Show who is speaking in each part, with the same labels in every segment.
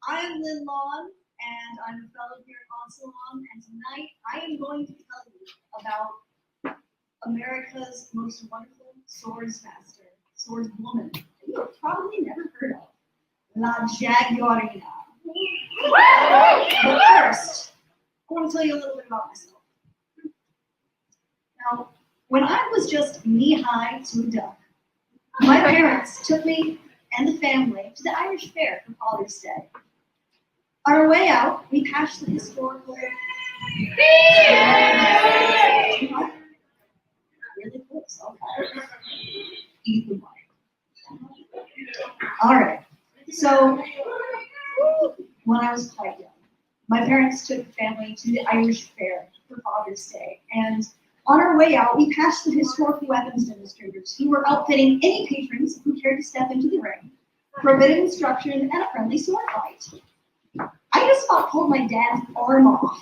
Speaker 1: I'm Lawhn, and I'm a fellow here on Salon, and tonight I am going to tell you about America's most wonderful swordsmaster, swordswoman, that you have probably never heard of, La Jaguarina. But first, I want to tell you a little bit about myself. Now, when I was just knee-high to a duck, my parents took me and the family to the Irish Fair for Father's Day. On our way out, we passed the historical. Really close, okay. Eat the mic. All right. So, when I was quite young, my parents took the family to the Irish Fair for Father's Day, and on our way out, we passed the historical weapons demonstrators who were outfitting any patrons who cared to step into the ring for a bit of instruction and a friendly sword fight. I just about pulled my dad's arm off,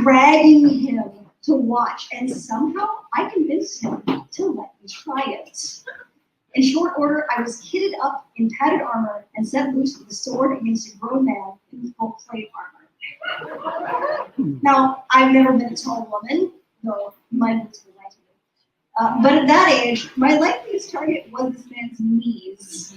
Speaker 1: dragging him to watch, and somehow I convinced him to let me try it. In short order, I was kitted up in padded armor and set loose with a sword against a grown man in full plate armor. Now, I've never been a tall woman, though my boots were light. But at that age, my likeliest target was this man's knees.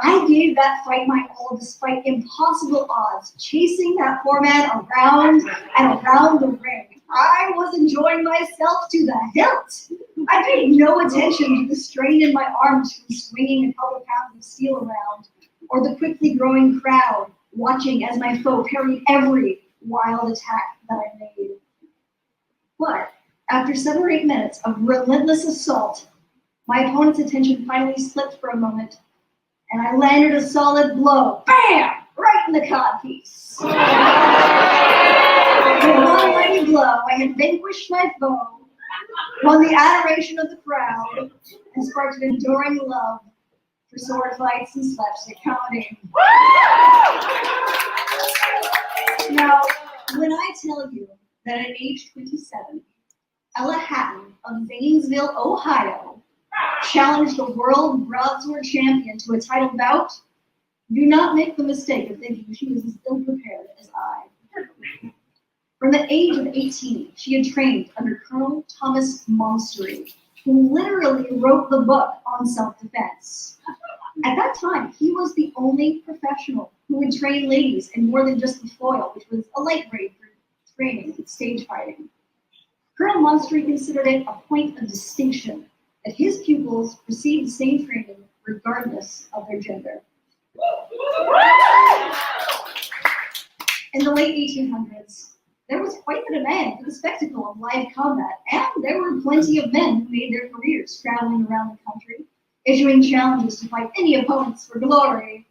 Speaker 1: I gave that fight my all despite impossible odds, chasing that poor man around and around the ring. I was enjoying myself to the hilt. I paid no attention to the strain in my arms from swinging a couple pounds of steel around, or the quickly growing crowd watching as my foe parried every wild attack that I made. But after 7 or 8 minutes of relentless assault, my opponent's attention finally slipped for a moment, and I landed a solid blow, bam, right in the codpiece. With one mighty blow, I had vanquished my foe, won the adoration of the crowd, and sparked an enduring love for sword fights and slapstick comedy. Now, when I tell you that at age 27, Ella Hattan of Zanesville, Ohio, challenged the world broadsword champion to a title bout, do not make the mistake of thinking she was as ill-prepared as I. From the age of 18, she had trained under Colonel Thomas Monstery, who literally wrote the book on self-defense. At that time, he was the only professional who would train ladies in more than just the foil, which was a light grade for training in stage fighting. Colonel Monstery considered it a point of distinction that his pupils received the same training regardless of their gender. In the late 1800s, there was quite the demand for the spectacle of live combat, and there were plenty of men who made their careers traveling around the country, issuing challenges to fight any opponents for glory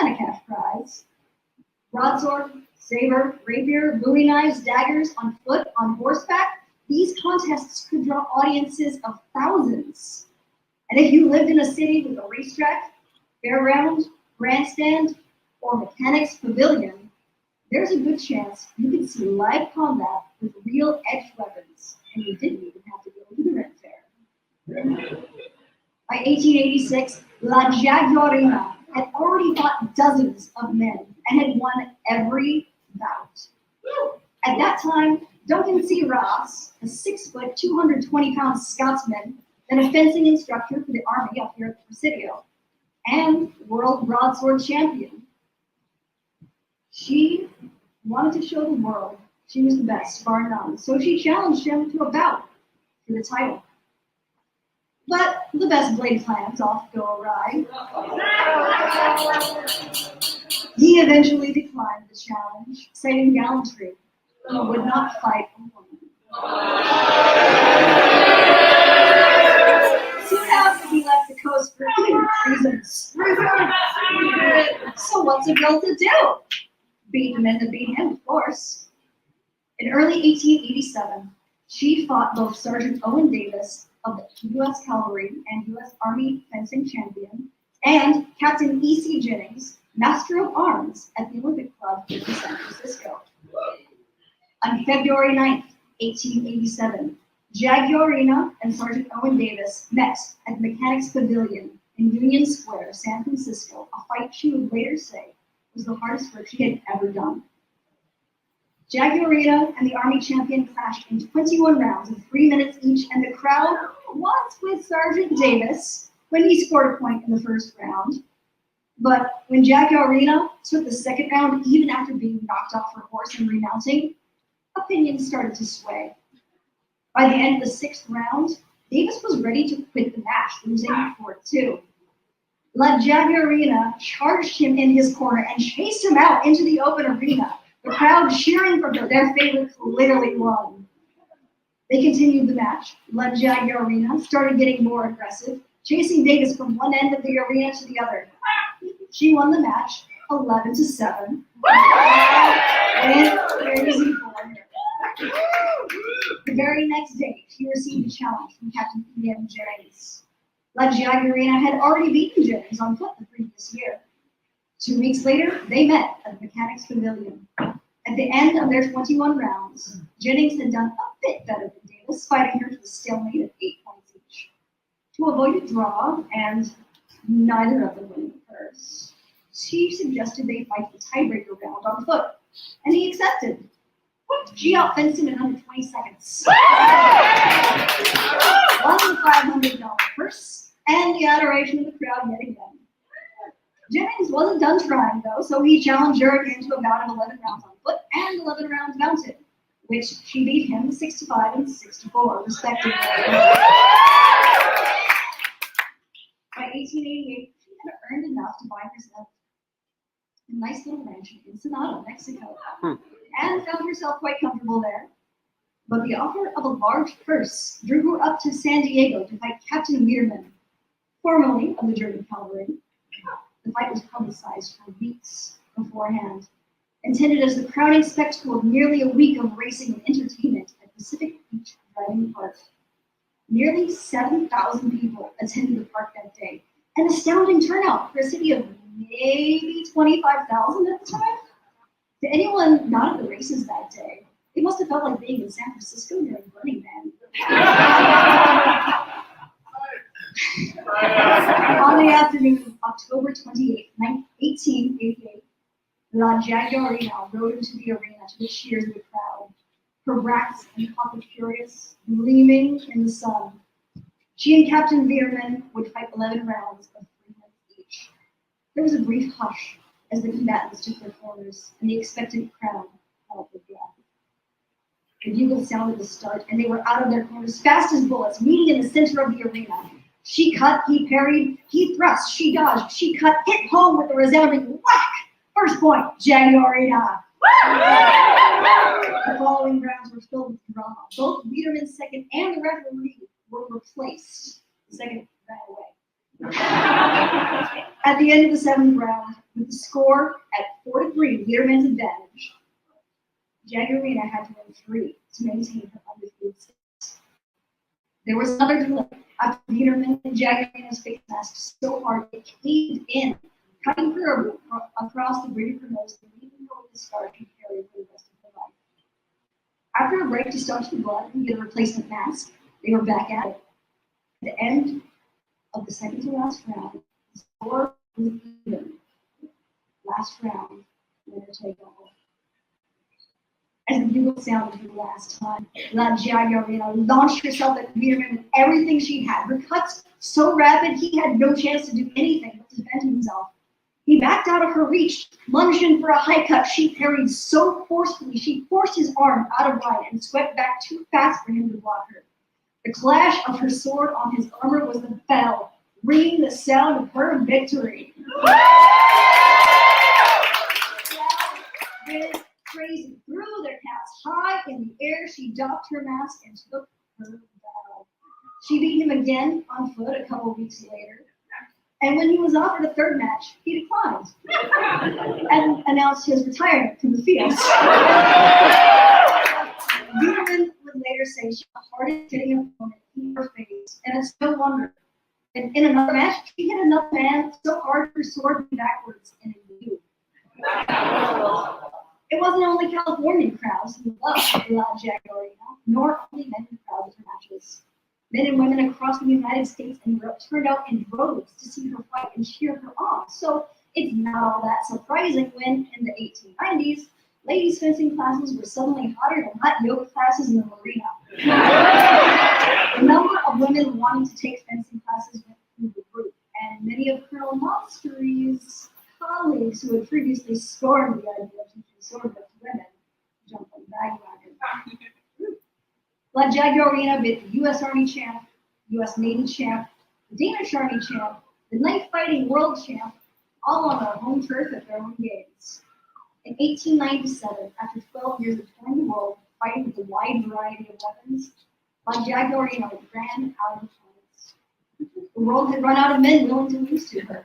Speaker 1: and a cash prize. Broadsword, saber, rapier, bowie knives, daggers, on foot, on horseback, these contests could draw audiences of thousands. And if you lived in a city with a racetrack, fairground, grandstand, or mechanics pavilion, there's a good chance you could see live combat with real edged weapons, and you didn't even have to go to the rent fair. By 1886, La Jaguarina had already fought dozens of men and had won every bout. At that time, Duncan C. Ross, a 6-foot, 220-pound Scotsman, then a fencing instructor for the Army up here at the Presidio, and world broadsword champion. She wanted to show the world she was the best, bar none, so she challenged him to a bout for the title. But the best blade plans often go awry. He eventually declined the challenge, citing gallantry, but would not fight a woman. Soon after, he left the coast for reasons. So what's a girl to do? Beat the men that beat him, of course. In early 1887, she fought both Sergeant Owen Davis of the U.S. Cavalry and U.S. Army fencing champion, and Captain E.C. Jennings, Master of Arms at the Olympic Club in San Francisco. On February 9th, 1887, Jaguarina and Sergeant Owen Davis met at the Mechanics Pavilion in Union Square, San Francisco, a fight she would later say was was the hardest work she had ever done. Jaguarina and the Army champion clashed in 21 rounds of 3 minutes each, and the crowd was with Sergeant Davis when he scored a point in the first round. But when Jaguarina took the second round, even after being knocked off her horse and remounting, opinions started to sway. By the end of the 6th round, Davis was ready to quit the match, losing 4-2. La Jaguarina charged him in his corner and chased him out into the open arena, the crowd cheering for her. Their favorite clearly won. They continued the match. La Jaguarina started getting more aggressive, chasing Davis from one end of the arena to the other. She won the match 11-7. The very next day, she received a challenge from Captain Ian Jennings. La Jaguarina had already beaten Jennings on foot the previous year. 2 weeks later, they met at the Mechanics Pavilion. At the end of their 21 rounds, Jennings had done a bit better than Davis, fighting her to a stalemate of 8 points each. To avoid a draw, and neither of them winning the purse, she suggested they fight the tiebreaker round on foot, and he accepted. She outfenced him in under 20 seconds. Won the $500 purse, and the adoration of the crowd yet again. Jennings wasn't done trying, though, so he challenged her again to a bout of 11 rounds on foot and 11 rounds mounted, which she beat him 6-5 and 6-4, respectively. By 1888, she had earned enough to buy herself a nice little ranch in Ensenada, Mexico, and found herself quite comfortable there. But the offer of a large purse drew her up to San Diego to fight Captain Wiederman, formerly of the German cavalry. The fight was publicized for weeks beforehand, intended as the crowning spectacle of nearly a week of racing and entertainment at Pacific Beach Driving Park. Nearly 7,000 people attended the park that day, an astounding turnout for a city of maybe 25,000 at the time. To anyone not at the races that day, it must have felt like being in San Francisco during Burning Man. On the afternoon of October 28, 1888, La Jaguarina rode into the arena to the cheers of the crowd, her brass and copper curious gleaming in the sun. She and Captain Wiederman would fight 11 rounds of 3 minutes each. There was a brief hush as the combatants took their corners, and the expectant crowd held their breath. The bugle sounded the start, and they were out of their corners, fast as bullets, meeting in the center of the arena. She cut, he parried, he thrust, she dodged, she cut, hit home with a resounding whack. First point, Jaguarina. The following rounds were filled with drama. Both Wiederman's second and the referee were replaced. The second ran away. At the end of the 7th round, with the score at 4-3, Wiederman's advantage, Jaguarina had to win 3 to maintain her undefeated status. There was another delay after Wiederman and Jaguarina's face masked so hard it caved in, cutting her across the bridge of her nose and leaving her with a scar she carried for the rest of her life. After a break to staunch the blood and get a replacement mask, they were back at it. At the end of the second to last round, the score was even. Last round, winner take all. As the bugle sounded for the last time, La Jaguarina launched herself at Wiederman with everything she had. Her cuts so rapid he had no chance to do anything but defend himself. He backed out of her reach, lunged in for a high cut. She parried so forcefully she forced his arm out of line and swept back too fast for him to block her. The clash of her sword on his armor was the bell, ringing the sound of her victory. Crazy, threw their caps high in the air. She doffed her mask and took her battle. She beat him again on foot a couple weeks later. And when he was offered a 3rd match, he declined and announced his retirement from the field. Wiederman would later say she was the hardest hitting opponent in her face, and it's no wonder. And in another match, she hit another man so hard her sword went backwards in a view. It wasn't only Californian crowds who loved La Jaguarina, nor only men who crowded her matches. Men and women across the United States and Europe turned out in droves to see her fight and cheer her on. So It's not all that surprising when, in the 1890s, ladies fencing classes were suddenly hotter than hot yoga classes in the arena. The number of women wanting to take fencing classes went through the roof, and many of Colonel Montgomery's colleagues who had previously scorned the idea of teaching swordplay to women jumped on the bandwagon. La Jaguarina bit the U.S. Army champ, U.S. Navy champ, the Danish Army champ, the knife fighting world champ, all on their home turf at their own games. In 1897, after 12 years of touring the world, fighting with a wide variety of weapons, La Jaguarina ran out of funds. The world had run out of men willing to lose to her.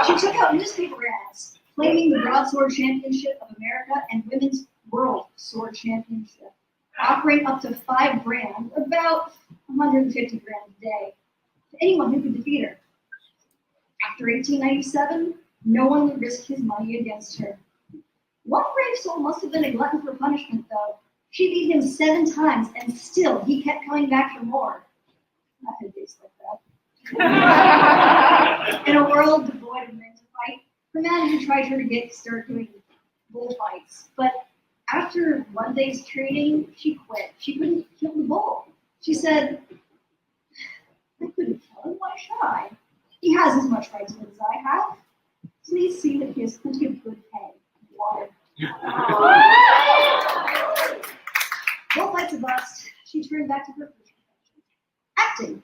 Speaker 1: She took out newspaper ads, claiming the Broadsword Championship of America and Women's World Sword Championship, offering up to $5,000, about $150,000 a day, to anyone who could defeat her. After 1897, no one would risk his money against her. One brave soul must have been a glutton for punishment, though. She beat him 7 times, and still he kept coming back for more. Not a face like that. In a world devoid of men to fight, her manager tried her to start doing bullfights. But after one day's training, she quit. She couldn't kill the bull. She said, I couldn't kill him, why should I? He has as much right to it as I have. Please see that he has plenty of good hay and water. Bullfights a bust, she turned back to her first profession, acting.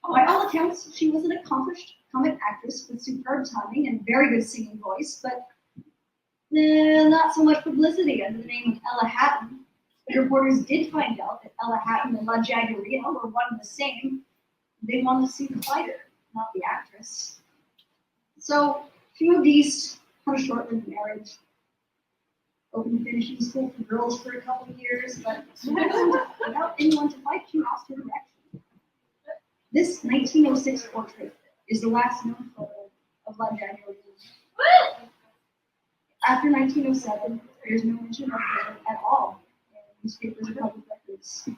Speaker 1: By all accounts, she was an accomplished comic actress with superb timing and very good singing voice, but not so much publicity under the name of Ella Hattan. The reporters did find out that Ella Hattan and La Jaguarina were one and the same. They wanted to see the fighter, not the actress. So she moved east, had a short-lived marriage, opened finishing school for girls for a couple of years, but without anyone to fight, she lost her direction. This 1906 portrait is the last known photo of La Jaguarina. After 1907, there's no mention of her at all in newspapers or public records.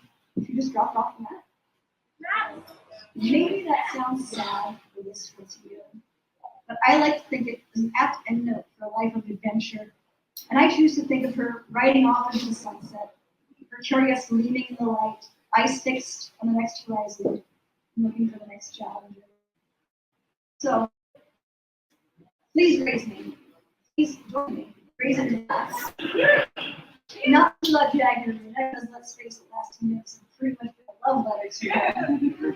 Speaker 1: She just dropped off the map. Maybe that sounds sad for this to you, but I like to think it is an apt endnote for a life of adventure, and I choose to think of her riding off into the sunset, her chariot gleaming in the light, eyes fixed on the next horizon, looking for the next challenger. So, please raise me. Please join me. Raise it to us. Not to La Jaguarina, because let's face it, last 2 minutes have pretty much been a love letter to her.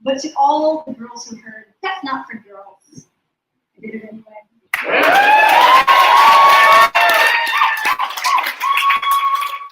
Speaker 1: But to all the girls who heard, that's not for girls. I did it anyway.